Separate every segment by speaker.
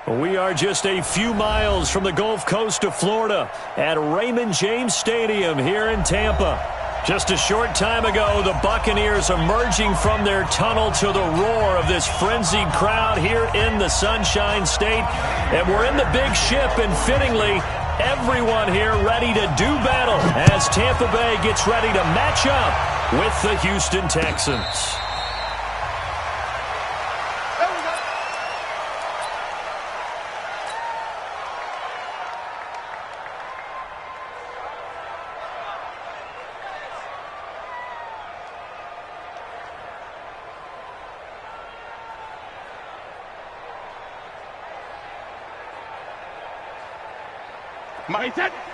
Speaker 1: We are just a few miles from the Gulf Coast of Florida at Raymond James Stadium here in Tampa. Just a short time ago, the Buccaneers emerging from their tunnel to the roar of this frenzied crowd here in the Sunshine State. And we're in the big ship, and fittingly, everyone here ready to do battle as Tampa Bay gets ready to match up with the Houston Texans.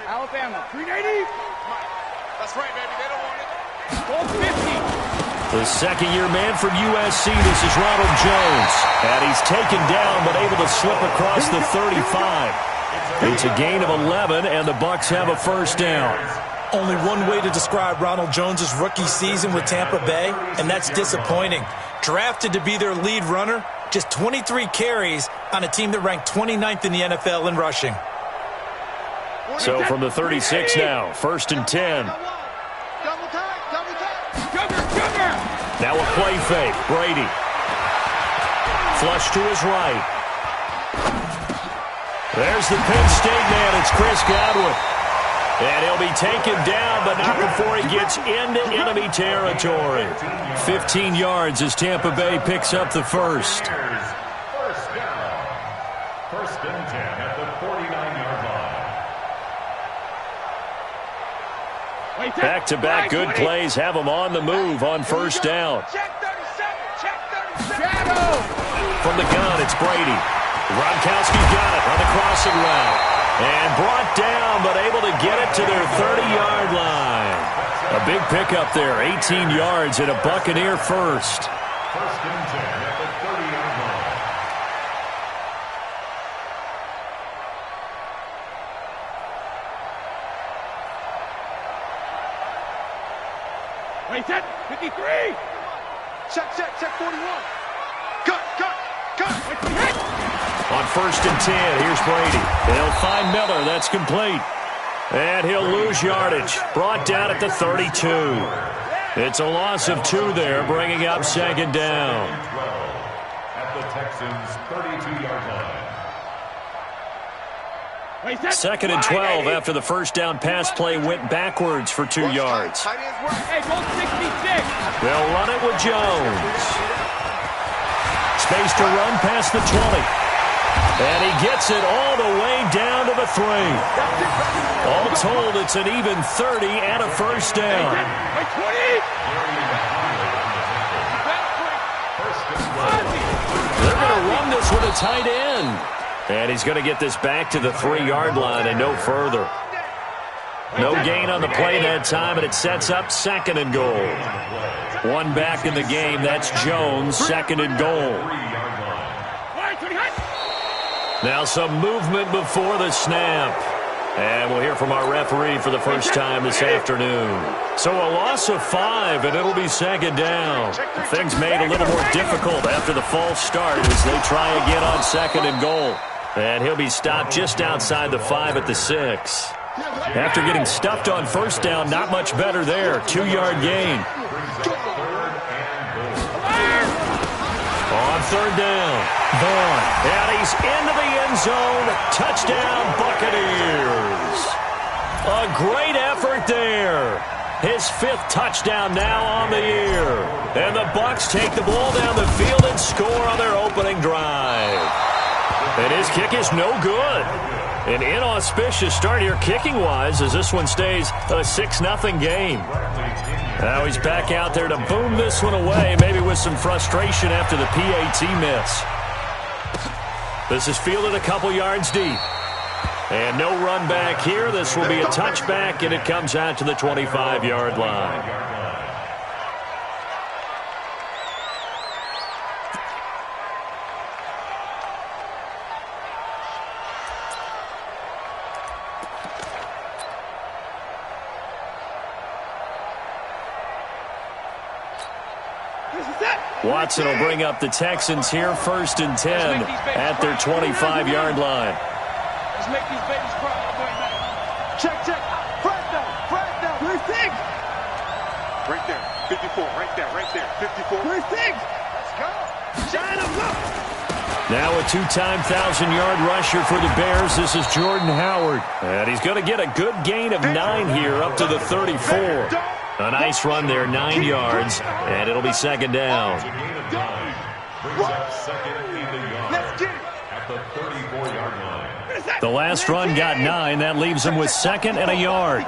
Speaker 2: Alabama, 380. That's right, baby. They don't want it. 450.
Speaker 1: The second-year man from USC, this is Ronald Jones. And he's taken down, but able to slip across the 35. It's a gain of 11, and the Bucs have a first down.
Speaker 3: Only one way to describe Ronald Jones' rookie season with Tampa Bay, and that's disappointing. Drafted to be their lead runner, just 23 carries on a team that ranked 29th in the NFL in rushing.
Speaker 1: So from the 36 now, 1st and 10. Now a play fake. Brady. Flush to his right. There's the Penn State man. It's Chris Godwin. And he'll be taken down, but not before he gets into enemy territory. 15 yards as Tampa Bay picks up the first.
Speaker 4: First down. 1st and 10 at the 49-yard line.
Speaker 1: Back-to-back good plays have them on the move on first down. From the gun, it's Brady. Gronkowski's got it on the crossing route. And brought down, but able to get it to their 30-yard line. A big pickup there, 18 yards and a Buccaneer first.
Speaker 4: 1st and 10 at the 30-yard line.
Speaker 2: Wait, set, 53. Check 41. Cut.
Speaker 1: On 1st and 10, here's Brady. They'll find Miller. That's complete. And he'll lose yardage. Brought down at the 32. It's a loss of 2 there, bringing up 2nd down.
Speaker 4: 12 at the Texans' 32-yard line.
Speaker 1: 2nd and 12 after the first down pass play went backwards for 2 yards.
Speaker 2: Hey, goal 66.
Speaker 1: They'll run it with Jones. Space to run past the 20. And he gets it all the way down to the 3. All told, it's an even 30 and a first down. They're going to run this with a tight end. And he's going to get this back to the 3-yard line and no further. No gain on the play that time, and it sets up 2nd and goal. One back in the game, that's Jones, 2nd and goal. Now some movement before the snap. And we'll hear from our referee for the first time this afternoon. So a loss of 5, and it'll be 2nd down. Things made a little more difficult after the false start as they try again on 2nd and goal. And he'll be stopped just outside the 5 at the 6. After getting stuffed on first down, not much better there. 2-yard gain. On 3rd down, Vaughn. And he's into the end zone. Touchdown, Buccaneers. A great effort there. His 5th touchdown now on the year. And the Bucs take the ball down the field and score on their opening drive. And his kick is no good. An inauspicious start here kicking-wise as this one stays a 6-0 game. Now he's back out there to boom this one away, maybe with some frustration after the PAT miss. This is fielded a couple yards deep. And no run back here. This will be a touchback, and it comes out to the 25-yard line.
Speaker 2: This is it.
Speaker 1: Watson will bring up the Texans here, 1st and 10 at their 25-yard line.
Speaker 2: Let's make these babies cry all the way back. Check. Fred down. First thing. Right there. 54. Right there. 54. First thing. Let's go. Shine him up.
Speaker 1: Now a 2-time 1,000-yard rusher for the Bears. This is Jordan Howard. And he's going to get a good gain of 9 here up to the 34. A nice run there, 9 yards, and it'll be 2nd down.
Speaker 2: Let's get it.
Speaker 4: At the 34-yard line.
Speaker 1: The last run got 9. That leaves him with 2nd and a yard.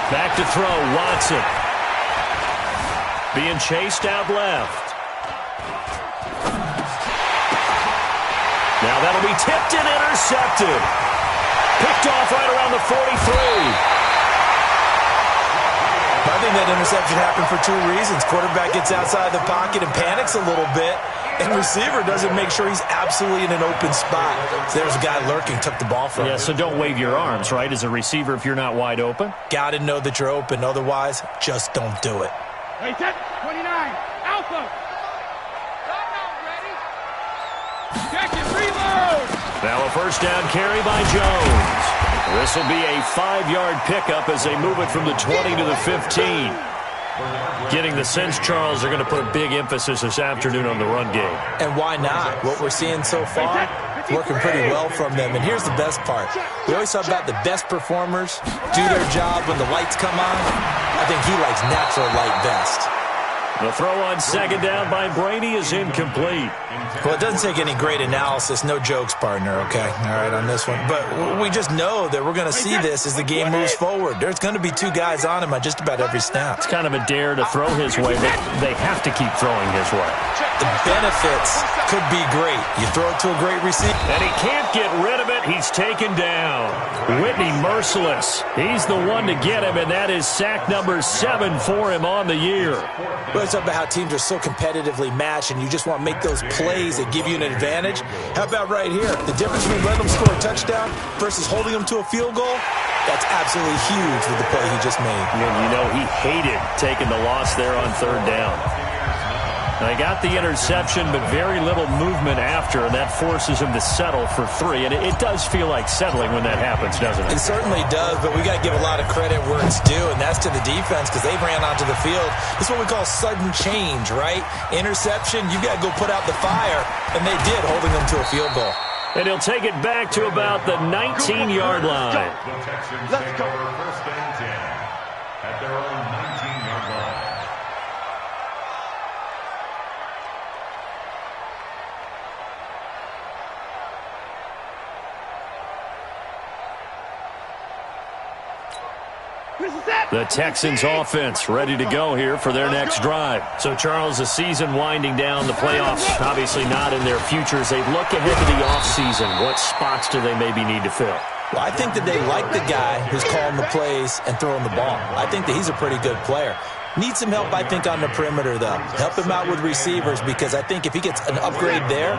Speaker 1: Back to throw, Watson. Being chased out left. Now that'll be tipped and intercepted. Picked off right around the 43.
Speaker 3: I think that interception happened for 2 reasons. Quarterback gets outside the pocket and panics a little bit, and receiver doesn't make sure he's absolutely in an open spot. So there's a guy lurking, took the ball from him.
Speaker 1: Yeah, so don't wave your arms, right, as a receiver if you're not wide open?
Speaker 3: Got to know that you're open. Otherwise, just don't do it.
Speaker 2: Hey, set 29. Alpha. Ready? Check it, reload.
Speaker 1: Now a 1st down carry by Jones. This will be a 5-yard pickup as they move it from the 20 to the 15. Getting the sense, Charles, they're going to put a big emphasis this afternoon on the run game.
Speaker 3: And why not? What we're seeing so far, working pretty well from them. And here's the best part. We always talk about the best performers do their job when the lights come on. I think he likes natural light best.
Speaker 1: The throw on 2nd down by Brady is incomplete.
Speaker 3: Well, it doesn't take any great analysis. No jokes, partner, okay? All right, on this one. But we just know that we're going to see this as the game moves forward. There's going to be 2 guys on him on just about every snap.
Speaker 1: It's kind of a dare to throw his way, but they have to keep throwing his way.
Speaker 3: The benefits could be great. You throw it to a great receiver.
Speaker 1: And he can't get rid of it. He's taken down. Whitney merciless. He's the one to get him, and that is sack number 7 for him on the year.
Speaker 3: Well, it's about how teams are so competitively matched, and you just want to make those plays that give you an advantage. How about right here? The difference between letting them score a touchdown versus holding them to a field goal, that's absolutely huge with the play he just made.
Speaker 1: And you know, he hated taking the loss there on 3rd down. They got the interception, but very little movement after, and that forces him to settle for 3. And it does feel like settling when that happens, doesn't it?
Speaker 3: It certainly does, but we got to give a lot of credit where it's due, and that's to the defense because they ran onto the field. This is what we call sudden change, right? Interception, you got to go put out the fire, and they did, holding them to a field goal.
Speaker 1: And he'll take it back to about the 19-yard line.
Speaker 4: The Texans take over 1st and 10 at their own 19-yard line.
Speaker 1: The Texans offense ready to go here for their next drive. So, Charles, the season winding down, the playoffs obviously not in their futures. They look ahead to the offseason. What spots do they maybe need to fill?
Speaker 3: Well, I think that they like the guy who's calling the plays and throwing the ball. I think that he's a pretty good player. Needs some help, I think, on the perimeter, though. Help him out with receivers because I think if he gets an upgrade there,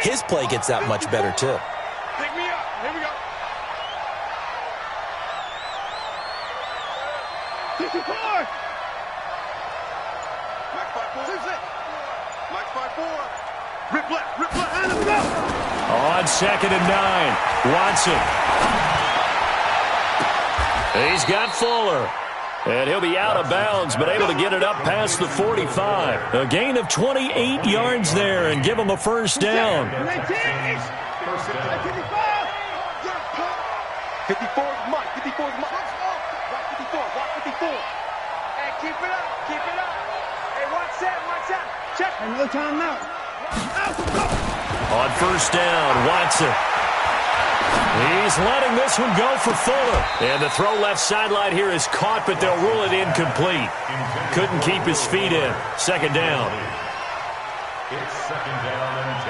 Speaker 3: his play gets that much better, too.
Speaker 2: Pick me up. Here we go. 54. Max 5-4. Max 5-4. Rip left, and let's go.
Speaker 1: On 2nd and 9, Watson. He's got Fuller. And he'll be out of bounds, but able to get it up past the 45. A gain of 28 yards there and give him a 1st down.
Speaker 2: 54 is Mike. 54 is Mike. Watch 54. Watch 54. Hey, keep it up. Keep it up. Hey, watch that. Watch that. Check. Another timeout.
Speaker 1: On 1st down, Watson. He's letting this one go for Fuller. And the throw left sideline here is caught, but they'll rule it incomplete. Couldn't keep his feet in. 2nd down.
Speaker 4: It's 2nd down and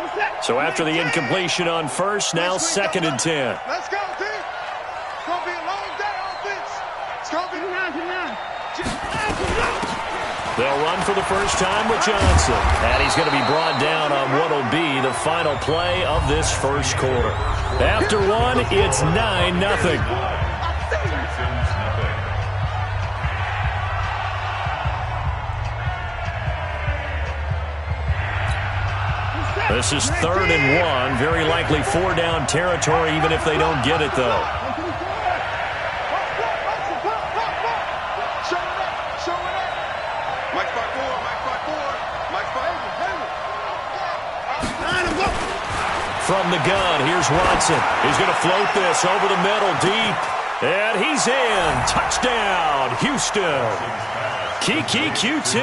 Speaker 4: 10.
Speaker 1: So after the incompletion on 1st, now 2nd and 10.
Speaker 2: Let's go, team. It's going to be a long day on this.
Speaker 1: They'll run for the first time with Johnson. And he's going to be brought down on what will be the final play of this first quarter. After one, it's 9-0. This is 3rd and 1. Very likely 4-down territory, even if they don't get it, though. From the gun, here's Watson. He's going to float this over the middle, deep. And he's in. Touchdown, Houston. Kiki QT,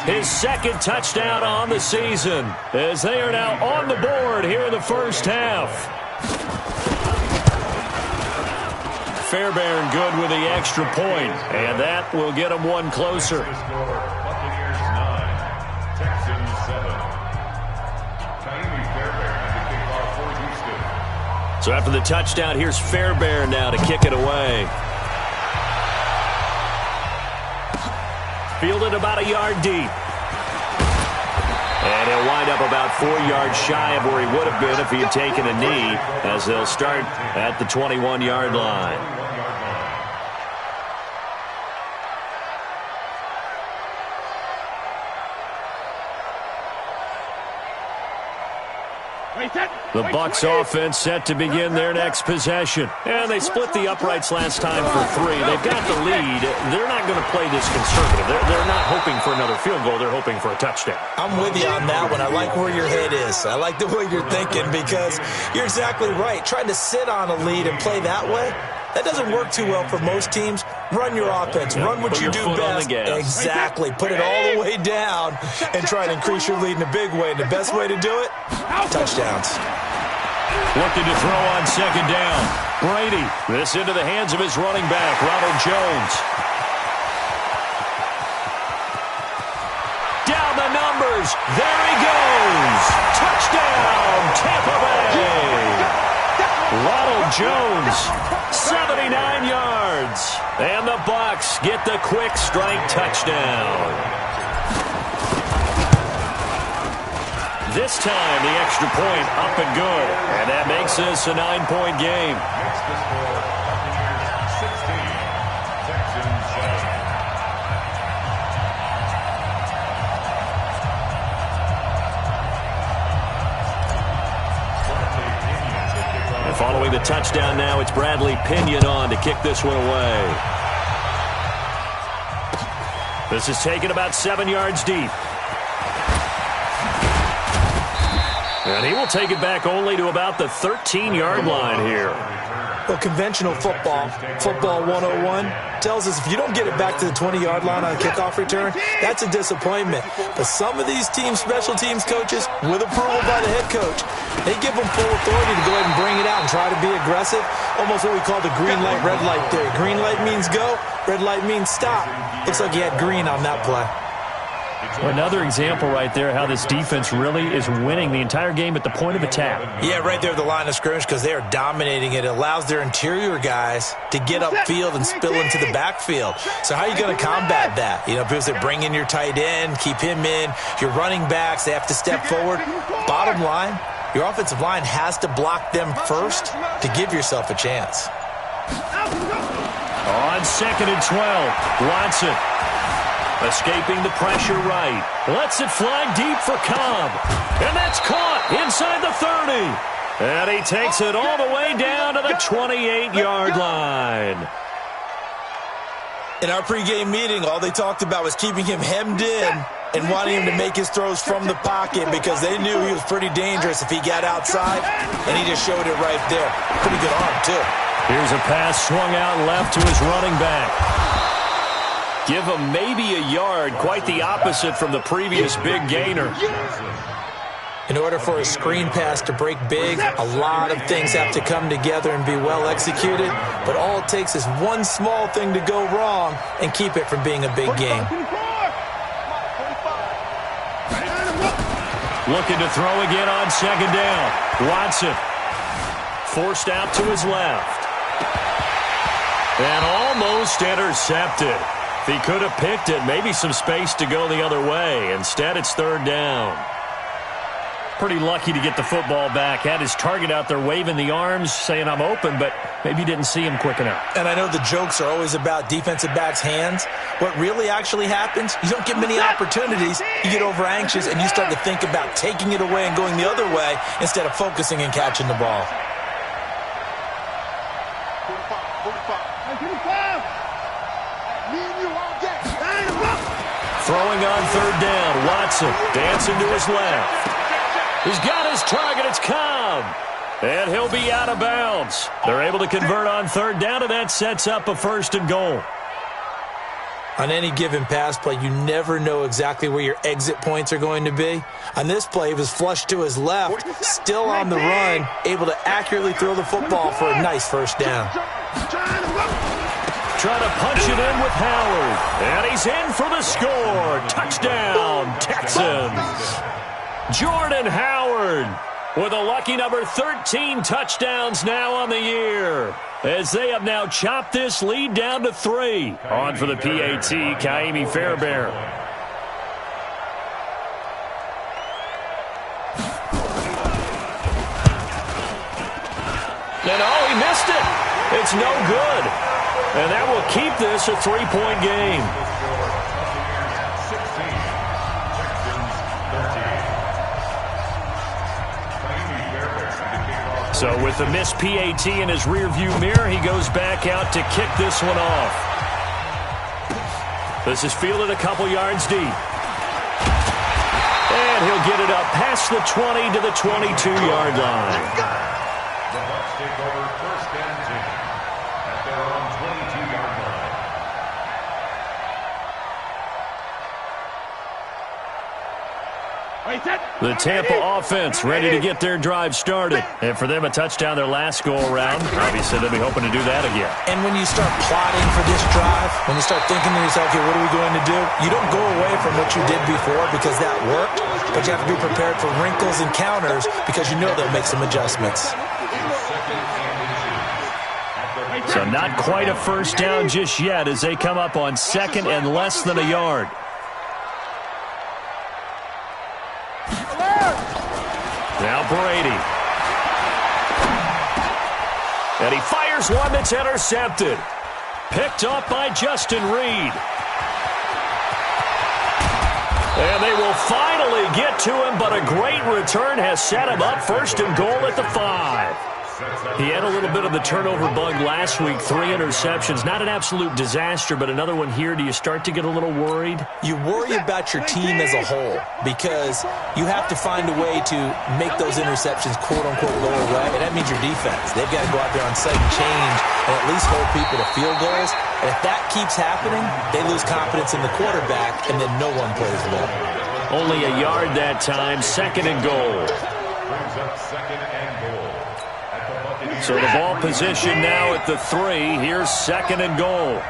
Speaker 1: his 2nd touchdown on the season, as they are now on the board here in the first half. Fairbairn good with the extra point, and that will get them one closer. So after the touchdown, here's Fairbairn now to kick it away. Fielded about a yard deep. And he'll wind up about 4 yards shy of where he would have been if he had taken a knee, as they'll start at the 21-yard line. The Bucs offense set to begin their next possession. And they split the uprights last time for 3. They've got the lead. They're not going to play this conservative. They're not hoping for another field goal. They're hoping for a touchdown.
Speaker 3: I'm with you on that one. I like where your head is. I like the way you're thinking, because you're exactly right. Trying to sit on a lead and play that way, that doesn't work too well for most teams. Run your offense. Run what you do best. Exactly. Put it all the way down and try to increase your lead in a big way. And the best way to do it, touchdowns.
Speaker 1: Looking to throw on 2nd down. Brady, this into the hands of his running back, Ronald Jones. Down the numbers. There he goes. Touchdown, Tampa Bay. Ronald Jones, 79 yards. And the Bucs get the quick strike touchdown. This time, the extra point up and good. And that makes this a 9-point game.
Speaker 4: Next to score, Buccaneers 16, Texans 7.
Speaker 1: And following the touchdown now, it's Bradley Pinion on to kick this one away. This is taken about 7 yards deep. And he will take it back only to about the 13-yard line here.
Speaker 3: Well, conventional football 101, tells us if you don't get it back to the 20-yard line on a kickoff return, that's a disappointment. But some of these teams, special teams coaches, with approval by the head coach, they give them full authority to go ahead and bring it out and try to be aggressive. Almost what we call the green light, red light theory. Green light means go, red light means stop. Looks like he had green on that play.
Speaker 1: Well, another example right there how this defense really is winning the entire game at the point of attack.
Speaker 3: Yeah, right there at the line of scrimmage, because they are dominating it. It allows their interior guys to get upfield and spill into the backfield. So how are you going to combat that? You know, because they bring in your tight end, keep him in. Your running backs, they have to step forward. Bottom line, your offensive line has to block them first to give yourself a chance.
Speaker 1: On 2nd and 12, Watson. Escaping the pressure right. Lets it fly deep for Cobb. And that's caught inside the 30. And he takes it all the way down to the 28-yard line.
Speaker 3: In our pregame meeting, all they talked about was keeping him hemmed in and wanting him to make his throws from the pocket, because they knew he was pretty dangerous if he got outside, and he just showed it right there. Pretty good arm, too.
Speaker 1: Here's a pass swung out left to his running back. Give him maybe a yard, quite the opposite from the previous big gainer.
Speaker 3: In order for a screen pass to break big, a lot of things have to come together and be well executed, but all it takes is one small thing to go wrong and keep it from being a big game.
Speaker 1: Looking to throw again on 2nd down. Watson forced out to his left. And almost intercepted. If he could have picked it, maybe some space to go the other way. Instead, it's third down. Pretty lucky to get the football back. Had his target out there waving the arms, saying, I'm open, but maybe didn't see him quick enough.
Speaker 3: And I know the jokes are always about defensive backs' hands. What really actually happens, you don't get many opportunities. You get over anxious, and you start to think about taking it away and going the other way instead of focusing and catching the ball.
Speaker 2: 45. Me and you all day.
Speaker 1: Throwing on third down, Watson dancing to his left. He's got his target, it's Cobb. And he'll be out of bounds. They're able to convert on third down, and that sets up a first and goal.
Speaker 3: On any given pass play, you never know exactly where your exit points are going to be. On this play, he was flushed to his left, still on the run, able to accurately throw the football for a nice first down.
Speaker 1: Trying to punch it in with Howard. And he's in for the score. Touchdown, Texans. Jordan Howard with a lucky number 13 touchdowns now on the year, as they have now chopped this lead down to 3. On for the PAT, Kaimi Fairbairn. And oh, he missed it. It's no good. And that will keep this a 3-point game. So with the missed PAT in his rearview mirror, he goes back out to kick this one off. This is fielded a couple yards deep. And he'll get it up past the 20 to the 22-yard line.
Speaker 4: The Bucs take over first and 10 at their own 22-yard line.
Speaker 1: The Tampa offense ready to get their drive started. And for them, a touchdown their last go-around. Obviously, they'll be hoping to do that again.
Speaker 3: And when you start plotting for this drive, when you start thinking to yourself, okay, what are we going to do? You don't go away from what you did before because that worked, but you have to be prepared for wrinkles and counters because you know they'll make some adjustments.
Speaker 1: So not quite a first down just yet as they come up on second and less than a yard. Now Brady. And he fires one that's intercepted. Picked up by Justin Reed. And they will finally get to him, but a great return has set him up first and goal at the 5. He had a little bit of the turnover bug last week, 3 interceptions. Not an absolute disaster, but another one here. Do you start to get a little worried?
Speaker 3: You worry about your team as a whole because you have to find a way to make those interceptions, quote-unquote, go away, and that means your defense. They've got to go out there on second change and at least hold people to field goals. And if that keeps happening, they lose confidence in the quarterback, and then no one plays well.
Speaker 1: Only a yard that time, second and goal.
Speaker 4: Brings up second and goal.
Speaker 1: So the ball position now at the 3. Here's second and goal.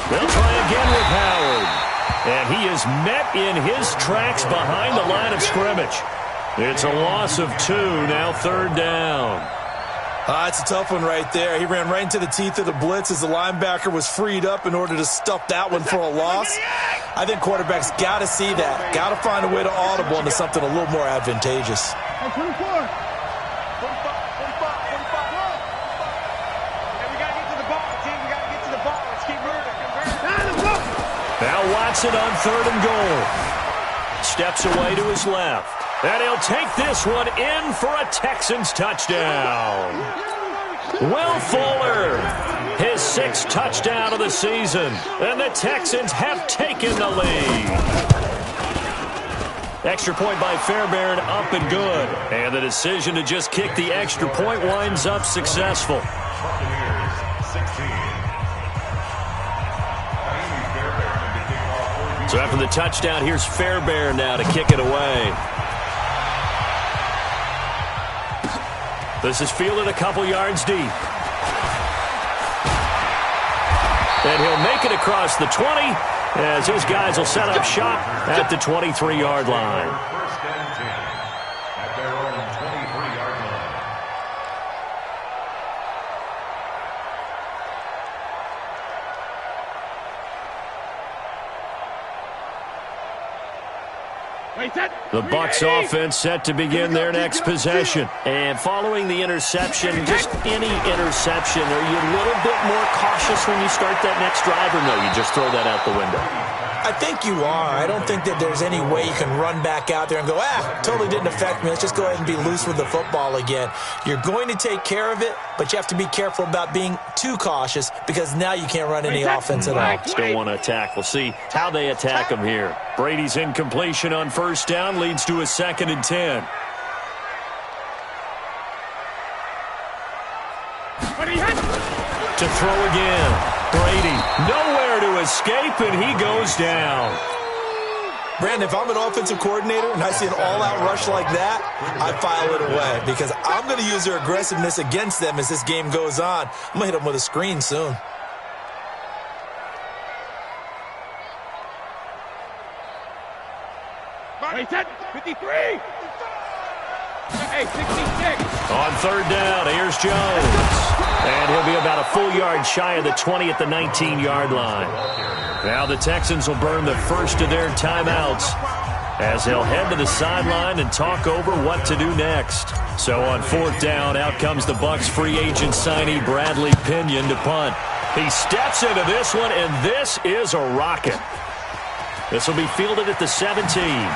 Speaker 1: They'll try again with Howard. And he is met in his tracks behind the line of scrimmage. It's a loss of 2, now third down.
Speaker 3: It's a tough one right there. He ran right into the teeth of the blitz as the linebacker was freed up in order to stuff that one for a loss. I think quarterbacks got to see that. Got to find a way to audible into something a little more advantageous.
Speaker 2: Hey, 24. 45. And we got to get to the ball, team. We got to get to the ball. Let's keep moving.
Speaker 1: Now Watson on third and goal. Steps away to his left. And he'll take this one in for a Texans touchdown. Will Fuller, his 6th touchdown of the season. And the Texans have taken the lead. Extra point by Fairbairn, up and good. And the decision to just kick the extra point winds up successful. So after the touchdown, here's Fairbairn now to kick it away. This is fielded a couple yards deep. And he'll make it across the 20 as his guys will set up shop at the 23-yard line.
Speaker 4: First and 10 at their own 23-yard line.
Speaker 1: The Bucs offense set to begin their next possession. And following the interception, just any interception, are you a little bit more cautious when you start that next drive, or no, you just throw that out the window?
Speaker 3: I think you are. I don't think that there's any way you can run back out there and go, totally didn't affect me. Let's just go ahead and be loose with the football again. You're going to take care of it, but you have to be careful about being too cautious because now you can't run any offense at all.
Speaker 1: Still want to attack. We'll see how they attack them here. Brady's incompletion on first down leads to a 2nd and 10. To throw again. Brady, nowhere to escape, and he goes down.
Speaker 3: Brandon, if I'm an offensive coordinator and I see an all-out rush like that, I file it away because I'm going to use their aggressiveness against them as this game goes on. I'm going to hit them with a screen soon.
Speaker 2: Wait, 53. Hey, 66.
Speaker 1: On third down, here's Jones. And he'll be about a full yard shy of the 20 at the 19-yard line. Now the Texans will burn the first of their timeouts as they'll head to the sideline and talk over what to do next. So on 4th down, out comes the Bucs free agent signee Bradley Pinion to punt. He steps into this one, and this is a rocket. This will be fielded at the 17.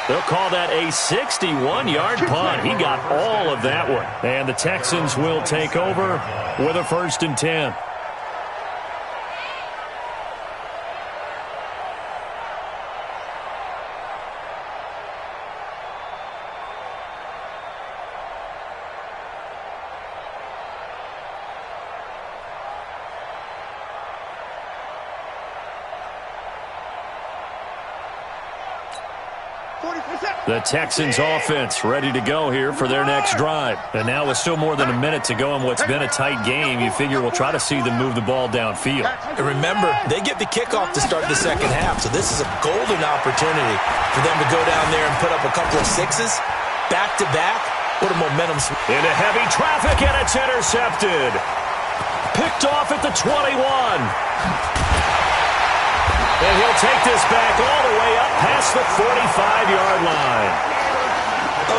Speaker 1: They'll call that a 61-yard punt. He got all of that one. And the Texans will take over with a 1st and 10. The Texans offense ready to go here for their next drive. And now with still more than a minute to go in what's been a tight game, you figure we'll try to see them move the ball downfield.
Speaker 3: And remember, they get the kickoff to start the second half, so this is a golden opportunity for them to go down there and put up a couple of sixes, back-to-back. What a momentum.
Speaker 1: Into heavy traffic, and it's intercepted. Picked off at the 21. And he'll take this back all the way up past the 45-yard line.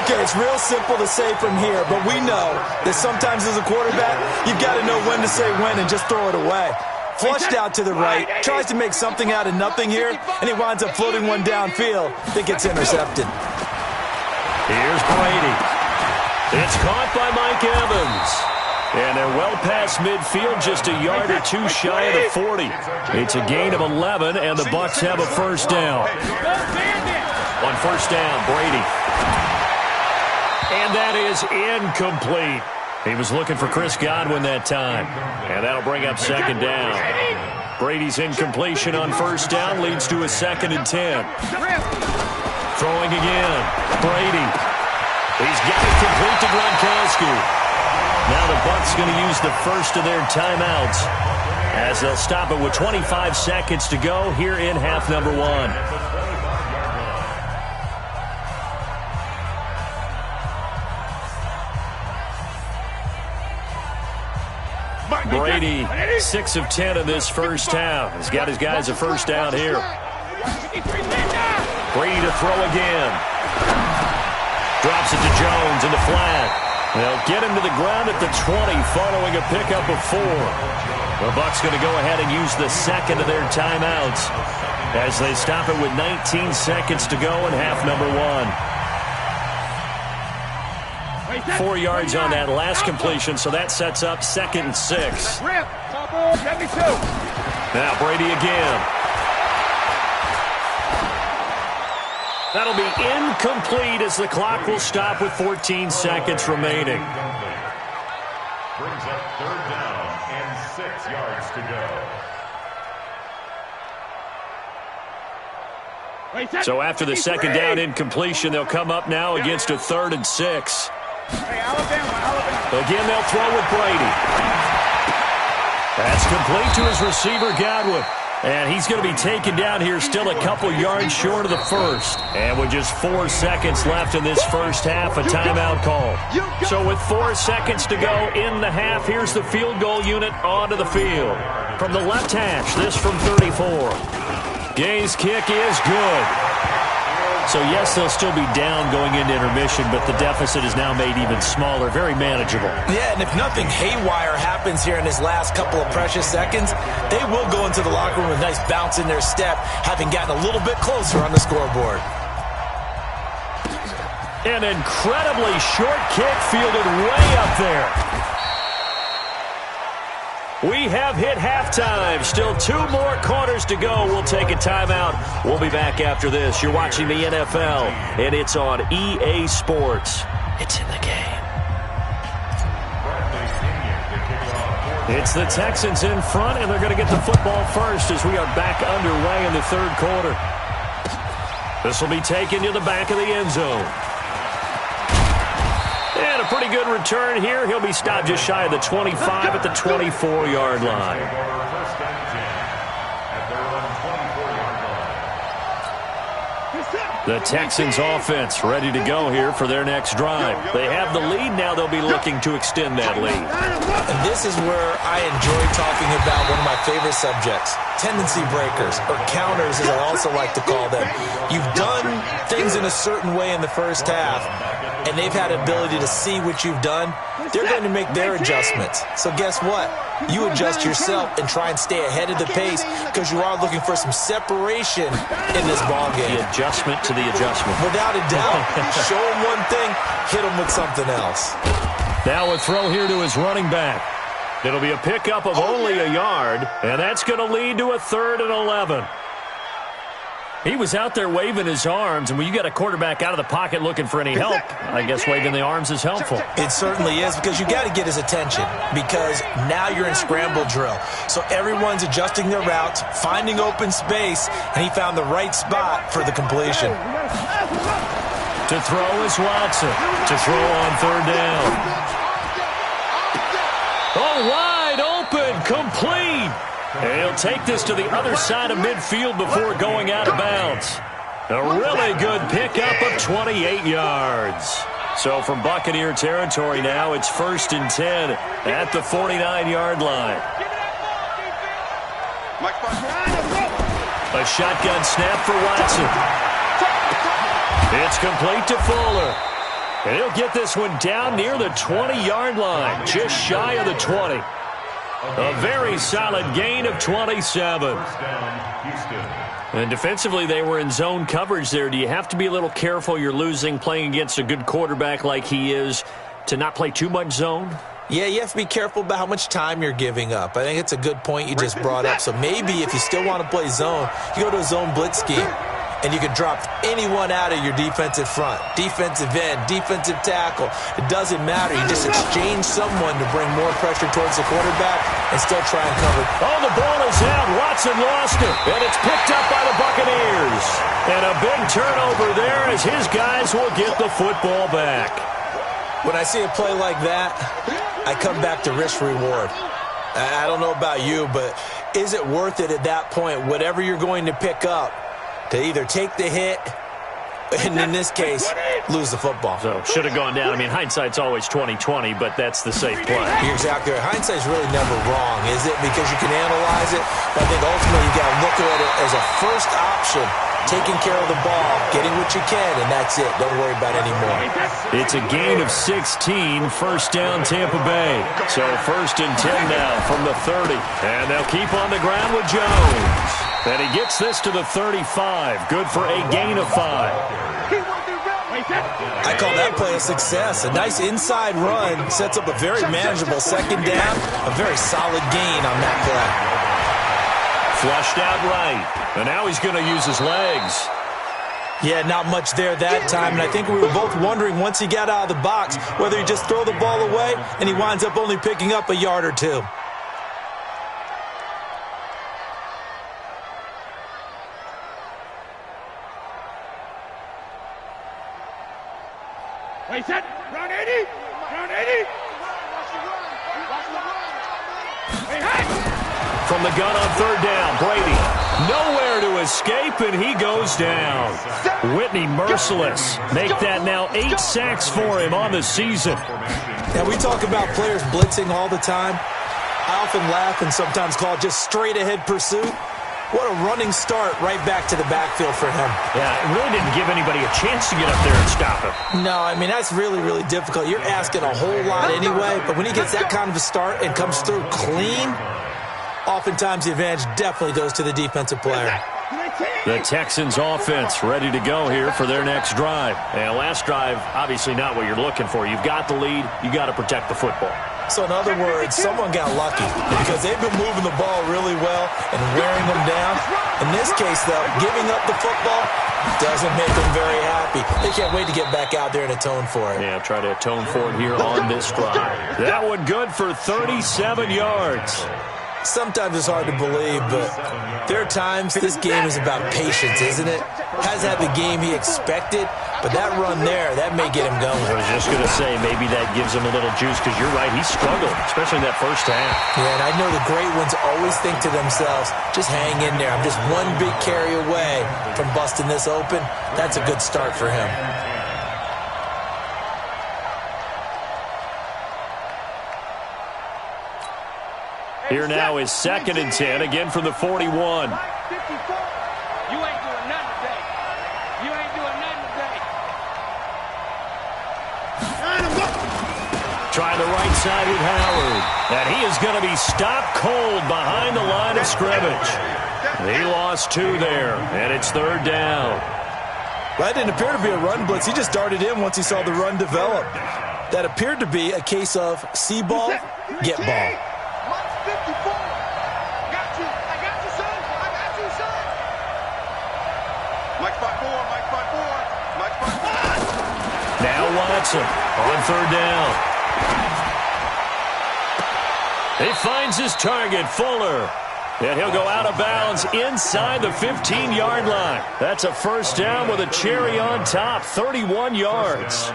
Speaker 3: Okay, it's real simple to say from here, but we know that sometimes as a quarterback, you've got to know when to say when and just throw it away. Flushed out to the right, tries to make something out of nothing here, and he winds up floating one downfield that gets intercepted.
Speaker 1: Here's Brady. It's caught by Mike Evans. And they're well past midfield, just a yard or two shy of the 40. It's a gain of 11, and the Bucs have a first down. On first down, Brady. And that is incomplete. He was looking for Chris Godwin that time. And that'll bring up 2nd down. Brady's incompletion on first down leads to a 2nd and 10. Throwing again. Brady. He's got it complete to Gronkowski. Now the Bucs going to use the first of their timeouts as they'll stop it with 25 seconds to go here in half number 1. Brady, 6 of 10 in this first half. He's got his guys a first down here. Brady to throw again. Drops it to Jones in the flat. They'll get him to the ground at the 20 following a pickup of 4. The Bucs going to go ahead and use the second of their timeouts as they stop it with 19 seconds to go in half number 1. 4 yards on that last completion, so that sets up 2nd and 6. Now Brady again. That'll be incomplete as the clock will stop with 14 seconds remaining.
Speaker 4: Brings up 3rd down and 6 yards to go.
Speaker 1: So after the 2nd down incompletion, they'll come up now against a 3rd and 6. Again, they'll throw with Brady. That's complete to his receiver, Godwin. And he's going to be taken down here still a couple yards short of the first. And with just 4 seconds left in this first half, a timeout call. So with 4 seconds to go in the half, here's the field goal unit onto the field. From the left hash, this from 34. Gay's kick is good. So, yes, they'll still be down going into intermission, but the deficit is now made even smaller, very manageable.
Speaker 3: Yeah, and if nothing haywire happens here in his last couple of precious seconds, they will go into the locker room with a nice bounce in their step, having gotten a little bit closer on the scoreboard.
Speaker 1: An incredibly short kick fielded way up there. We have hit halftime. Still 2 more quarters to go. We'll take a timeout. We'll be back after this. You're watching the NFL, and it's on EA Sports. It's in the game. It's the Texans in front, and they're going to get the football first as we are back underway in the third quarter. This will be taken to the back of the end zone. And a pretty good return here. He'll be stopped just shy of the 25 at the 24-yard line. The Texans offense ready to go here for their next drive. They have the lead. Now they'll be looking to extend that lead.
Speaker 3: And this is where I enjoy talking about one of my favorite subjects, tendency breakers, or counters as I also like to call them. You've done things in a certain way in the first half, and they've had ability to see what you've done. They're going to make their adjustments. So guess what? You adjust yourself and try and stay ahead of the pace because you are looking for some separation in this ball game.
Speaker 1: The adjustment to the adjustment.
Speaker 3: Without a doubt. Show him one thing, hit him with something else.
Speaker 1: Now a throw here to his running back. It'll be a pickup of only a yard, and that's going to lead to a 3rd and 11. He was out there waving his arms, and when you got a quarterback out of the pocket looking for any help, I guess waving the arms is helpful.
Speaker 3: It certainly is, because you got to get his attention, because now you're in scramble drill. So everyone's adjusting their routes, finding open space, and he found the right spot for the completion.
Speaker 1: To throw is Watson. To throw on 3rd down. Oh, wide open, complete. And he'll take this to the other side of midfield before going out of bounds. A really good pickup of 28 yards. So from Buccaneer territory now, it's 1st and 10 at the 49-yard line. A shotgun snap for Watson. It's complete to Fuller. And he'll get this one down near the 20-yard line, just shy of the 20. A very solid gain of 27. And defensively, they were in zone coverage there. Do you have to be a little careful? You're losing, playing against a good quarterback like he is, to not play too much zone?
Speaker 3: Yeah, you have to be careful about how much time you're giving up. I think it's a good point you just brought up. So maybe if you still want to play zone, you go to a zone blitz scheme. And you can drop anyone out of your defensive front, defensive end, defensive tackle. It doesn't matter. You just exchange someone to bring more pressure towards the quarterback and still try and cover.
Speaker 1: Oh, the ball is out. Watson lost it. And it's picked up by the Buccaneers. And a big turnover there as his guys will get the football back.
Speaker 3: When I see a play like that, I come back to risk-reward. I don't know about you, but is it worth it at that point, whatever you're going to pick up, to either take the hit, and in this case, lose the football?
Speaker 1: So, should have gone down. I mean, hindsight's always 20/20, but that's the safe play.
Speaker 3: You're exactly right. Hindsight's really never wrong, is it? Because you can analyze it, but I think ultimately you got to look at it as a first option, taking care of the ball, getting what you can, and that's it. Don't worry about any more.
Speaker 1: It's a gain of 16, 1st down Tampa Bay. So 1st and 10 now from the 30. And they'll keep on the ground with Jones. And he gets this to the 35. Good for a gain of 5.
Speaker 3: I call that play a success. A nice inside run sets up a very manageable 2nd down. A very solid gain on that play.
Speaker 1: Flushed out right. And now he's going to use his legs.
Speaker 3: Yeah, not much there that time. And I think we were both wondering once he got out of the box whether he just throw the ball away and he winds up only picking up a yard or 2.
Speaker 2: Wait, set. Round 80. Round 80.
Speaker 1: From the gun on 3rd down, Brady. Nowhere to escape, and he goes down. Whitney merciless. Make that now 8 sacks for him on the season.
Speaker 3: Now, we talk about players blitzing all the time. I often laugh and sometimes call it just straight-ahead pursuit. What a running start right back to the backfield for him.
Speaker 1: Yeah, it really didn't give anybody a chance to get up there and stop him.
Speaker 3: No, I mean, that's really, really difficult. You're asking a whole lot anyway, but when he gets that kind of a start and comes through clean, oftentimes the advantage definitely goes to the defensive player.
Speaker 1: The Texans offense ready to go here for their next drive. And last drive, obviously not what you're looking for. You've got the lead. You got to protect the football.
Speaker 3: So in other words, someone got lucky because they've been moving the ball really well and wearing them down. In this case, though, giving up the football doesn't make them very happy. They can't wait to get back out there and atone for it.
Speaker 1: Yeah, try to atone for it here on this drive. That one good for 37 yards.
Speaker 3: Sometimes it's hard to believe, but there are times this game is about patience, isn't it? Hasn't had the game he expected, but that run there, that may get him going.
Speaker 1: I was just going to say, maybe that gives him a little juice, because you're right, he struggled, especially in that first half.
Speaker 3: Yeah, and I know the great ones always think to themselves, just hang in there. I'm just one big carry away from busting this open. That's a good start for him.
Speaker 1: Here now is 2nd and 10, again from the 41.
Speaker 2: 54. You ain't doing nothing today. You ain't doing nothing today.
Speaker 1: Trying the right side with Howard. And he is going to be stopped cold behind the line of scrimmage. He lost 2 there, and it's 3rd down.
Speaker 3: That didn't appear to be a run blitz. He just darted in once he saw the run develop. That appeared to be a case of see ball, get ball.
Speaker 2: 54. Got you. I got you, son. I got you, son. Mike 5-4. Mike 5-4. Mike 5-4.
Speaker 1: Now Watson on 3rd down. He finds his target, Fuller. And he'll go out of bounds inside the 15-yard line. That's a 1st down with a cherry on top, 31 yards.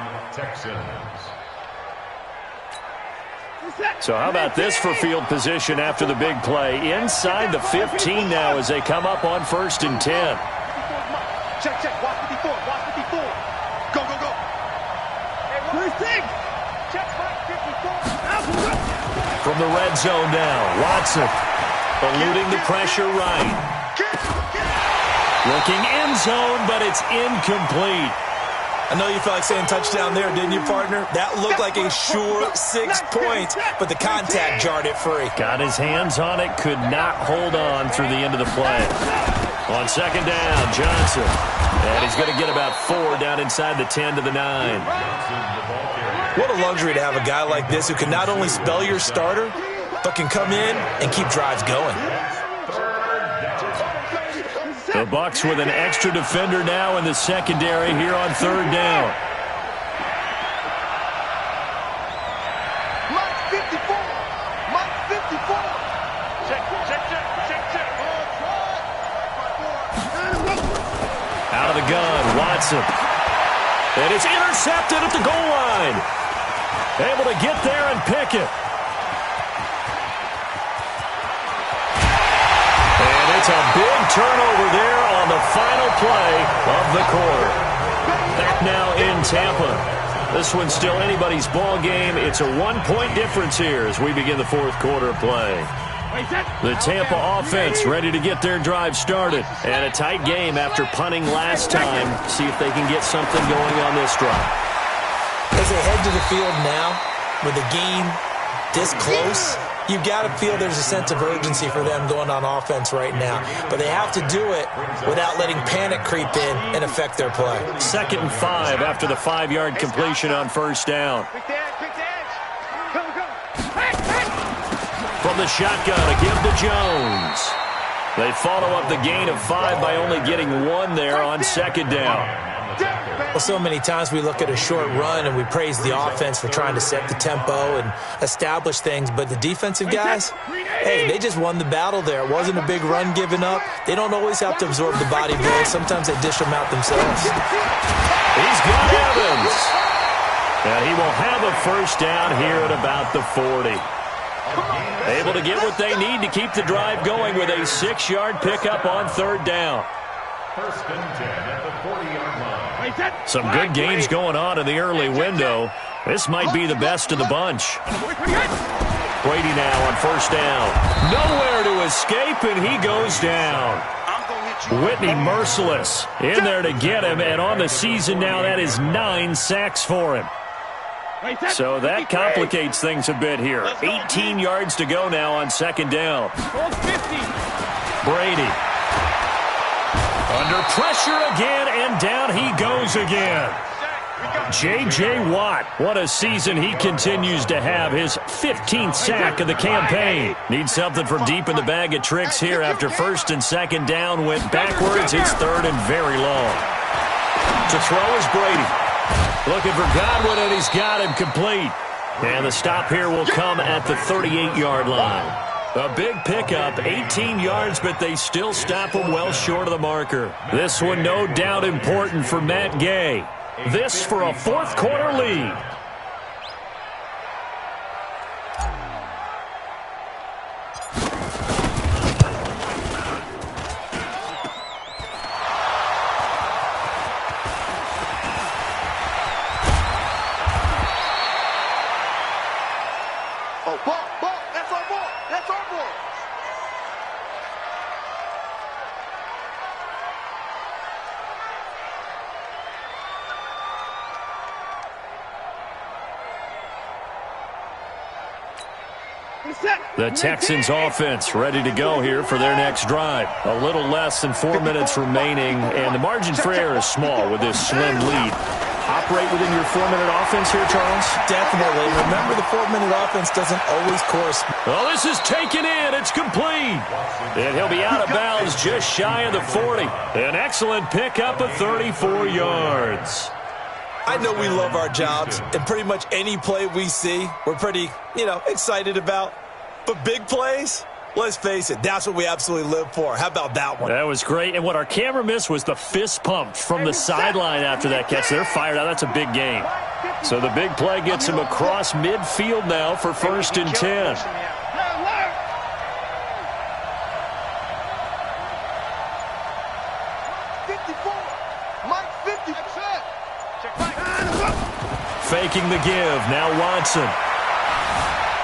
Speaker 1: So how about this for field position after the big play? Inside the 15 now as they come up on 1st and 10.
Speaker 2: Check, check. Watch 54. Watch 54. Go, go, go. First thing. Check, Mike 54.
Speaker 1: From the red zone now, Watson eluding the pressure right. Looking end zone, but it's incomplete.
Speaker 3: I know you felt like saying touchdown there, didn't you, partner? That looked like a sure 6 points, but the contact jarred it free.
Speaker 1: Got his hands on it, could not hold on through the end of the play. On 2nd down, Johnson. And he's going to get about 4 down inside the 10 to the 9.
Speaker 3: What a luxury to have a guy like this who can not only spell your starter, but can come in and keep drives going.
Speaker 1: The Bucs with an extra defender now in the secondary here on 3rd down.
Speaker 2: Mike 54. Mike 54. Check, check, check, check, check.
Speaker 1: Out of the gun, Watson. And it's intercepted at the goal line. Able to get there and pick it. And it's a big turnover there on the final play of the quarter. Back now in Tampa. This one's still anybody's ball game. It's a 1-point difference here as we begin the 4th quarter of play. The Tampa offense ready to get their drive started. And a tight game after punting last time. See if they can get something going on this drive.
Speaker 3: As they head to the field now, with the game this close, you've got to feel there's a sense of urgency for them going on offense right now. But they have to do it without letting panic creep in and affect their play.
Speaker 1: 2nd and 5 after the 5-yard completion on 1st down.
Speaker 2: Quick dash, quick dash. Come, come.
Speaker 1: From the shotgun, a give to Jones. They follow up the gain of 5 by only getting 1 there on 2nd down.
Speaker 3: Well, so many times we look at a short run and we praise the offense for trying to set the tempo and establish things, but the defensive guys, hey, they just won the battle there. It wasn't a big run given up. They don't always have to absorb the body blows. Sometimes they dish them out themselves.
Speaker 1: He's got Evans. And he will have a 1st down here at about the 40. Able to get what they need to keep the drive going with a 6-yard pickup on 3rd down.
Speaker 4: 1st and 10 at the 40-yard line.
Speaker 1: Some good games going on in the early window. This might be the best of the bunch. Brady now on first down. Nowhere to escape, and he goes down. Whitney merciless in there to get him, and on the season now, that is 9 sacks for him. So that complicates things a bit here. 18 yards to go now on second down. Brady. Under pressure again, and down he goes again. J.J. Watt, what a season he continues to have. His 15th sack of the campaign. Needs something from deep in the bag of tricks here after first and second down went backwards. It's third and very long. To throw is Brady. Looking for Godwin, and he's got him complete. And the stop here will come at the 38-yard line. A big pickup, 18 yards, but they still stop him well short of the marker. This one no doubt important for Matt Gay. This for a fourth quarter lead.
Speaker 2: Oh, ball, that's our ball, that's our ball.
Speaker 1: The Texans offense ready to go here for their next drive. A little less than 4 minutes remaining, and the margin for error is small with this slim lead. Operate within your 4-minute offense here, Charles?
Speaker 3: Definitely. Remember, the 4-minute offense doesn't always correspond.
Speaker 1: Oh, this is taken in. It's complete. And he'll be out of bounds just shy of the 40. An excellent pickup of 34 yards.
Speaker 3: I know we love our jobs, and pretty much any play we see, we're pretty, excited about. But big plays, let's face it, that's what we absolutely live for. How about that one?
Speaker 1: That was great. And what our camera missed was the fist pump from the sideline after that catch. They're fired out. That's a big game. So the big play gets him across midfield now for first and 10. Faking the give. Now Watson.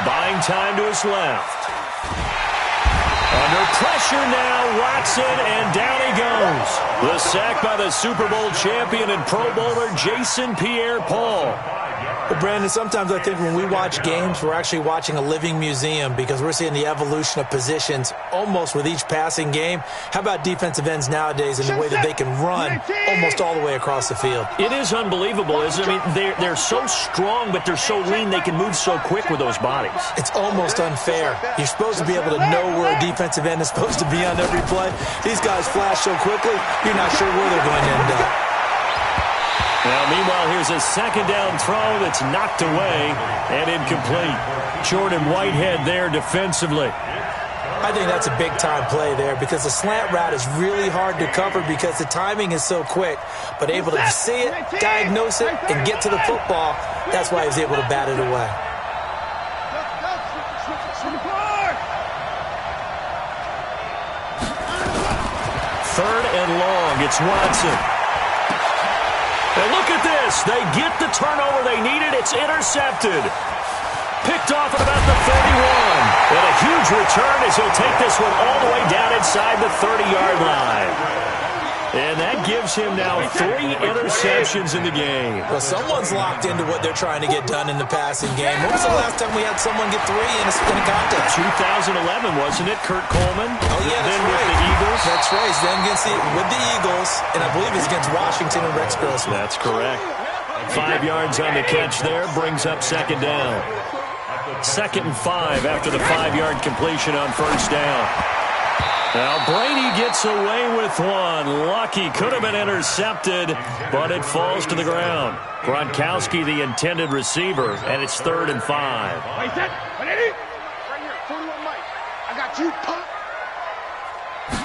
Speaker 1: Buying time to his left. Under pressure now, Watson, and down he goes. The sack by the Super Bowl champion and Pro Bowler Jason Pierre-Paul.
Speaker 3: Well, Brandon, sometimes I think when we watch games, we're actually watching a living museum because we're seeing the evolution of positions almost with each passing game. How about defensive ends nowadays and the way that they can run almost all the way across the field?
Speaker 1: It is unbelievable, isn't it? I mean, they're so strong, but they're so lean, they can move so quick with those bodies.
Speaker 3: It's almost unfair. You're supposed to be able to know where a defensive end is supposed to be on every play. These guys flash so quickly, you're not sure where they're going to end up.
Speaker 1: Now, meanwhile, here's a second down throw that's knocked away and incomplete. Jordan Whitehead there defensively.
Speaker 3: I think that's a big-time play there because the slant route is really hard to cover because the timing is so quick. But able to see it, diagnose it, and get to the football, that's why he was able to bat it away.
Speaker 1: Third and long, it's Watson. And look at this. They get the turnover they needed. It's intercepted. Picked off at about the 31. And a huge return as he'll take this one all the way down inside the 30-yard line. And that gives him now 3 interceptions in the game.
Speaker 3: Well, someone's locked into what they're trying to get done in the passing game. When was the last time we had someone get 3 in a contest?
Speaker 1: 2011, wasn't it? Kurt Coleman?
Speaker 3: Oh, yeah,
Speaker 1: then
Speaker 3: right.
Speaker 1: with the Eagles.
Speaker 3: That's right. Then with the Eagles, and I believe it's against Washington and Rex Grossman.
Speaker 1: That's correct. 5 yards on the catch there brings up second down. 2nd and 5 after the 5-yard completion on first down. Now Brady gets away with one. Lucky, could have been intercepted, but it falls to the ground. Gronkowski, the intended receiver, and it's 3rd and 5.
Speaker 2: Right here, 41 Mike. I got you, punk.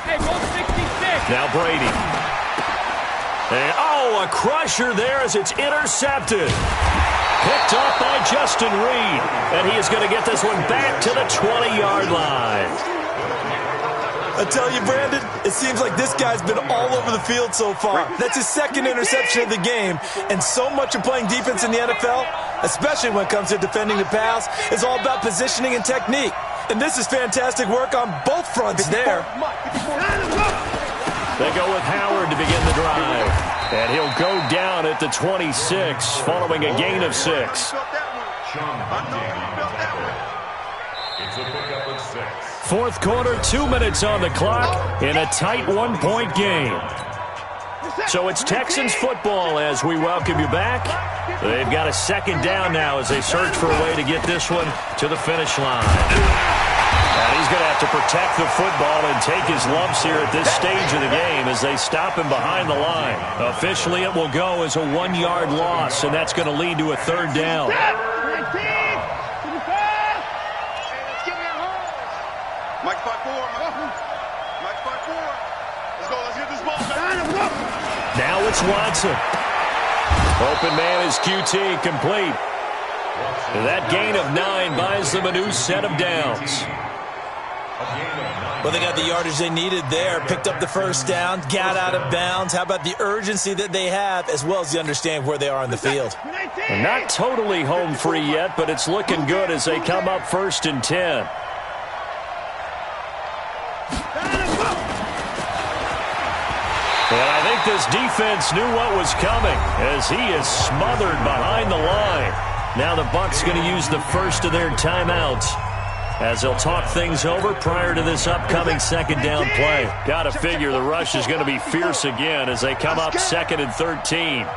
Speaker 2: Hey, go 66.
Speaker 1: Now Brady. And, a crusher there as it's intercepted. Picked up by Justin Reed, and he is going to get this one back to the 20-yard line.
Speaker 3: I tell you, Brandon, it seems like this guy's been all over the field so far. That's his second interception of the game, and so much of playing defense in the NFL, especially when it comes to defending the pass, is all about positioning and technique. And this is fantastic work on both fronts there.
Speaker 1: They go with Howard to begin the drive. And he'll go down at the 26, following a gain of 6.
Speaker 4: It's a pickup of 6.
Speaker 1: Fourth quarter, 2 minutes on the clock in a tight one-point game. So it's Texans football as we welcome you back. They've got a second down now as they search for a way to get this one to the finish line. And he's going to have to protect the football and take his lumps here at this stage of the game as they stop him behind the line. Officially, it will go as a 1-yard loss, and that's going to lead to a third down.
Speaker 2: Mike 5-4. Mike 5-4. Let's go. Let's get this ball back.
Speaker 1: Now it's Watson. Open man is QT, complete. That gain of 9 buys them a new set of downs.
Speaker 3: Well, they got the yardage they needed there, picked up the first down, got out of bounds. How about the urgency that they have, as well as the understanding where they are on the field?
Speaker 1: They're not totally home free yet, but it's looking good as they come up 1st and 10. And I think this defense knew what was coming as he is smothered behind the line. Now the Bucs going to use the first of their timeouts as they'll talk things over prior to this upcoming second down play. Got to figure the rush is going to be fierce again as they come up 2nd and 13.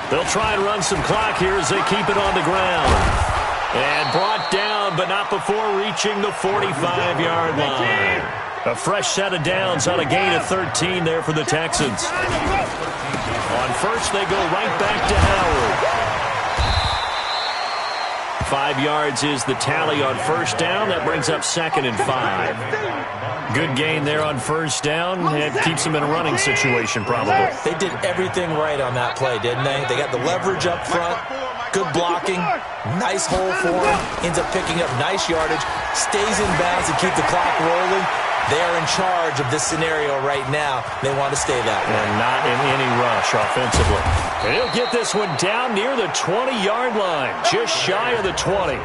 Speaker 1: They'll try and run some clock here as they keep it on the ground. And brought down, but not before reaching the 45-yard line. A fresh set of downs on a gain of 13 there for the Texans. On first, they go right back to Howard. 5 yards is the tally on first down. That brings up 2nd and 5. Good gain there on first down. It keeps them in a running situation, probably.
Speaker 3: They did everything right on that play, didn't they? They got the leverage up front, good blocking, nice hole for him, ends up picking up nice yardage, stays in bounds to keep the clock rolling. They're in charge of this scenario right now. They want to stay that way.
Speaker 1: And not in any rush offensively. And he'll get this one down near the 20-yard line, just shy of the 20.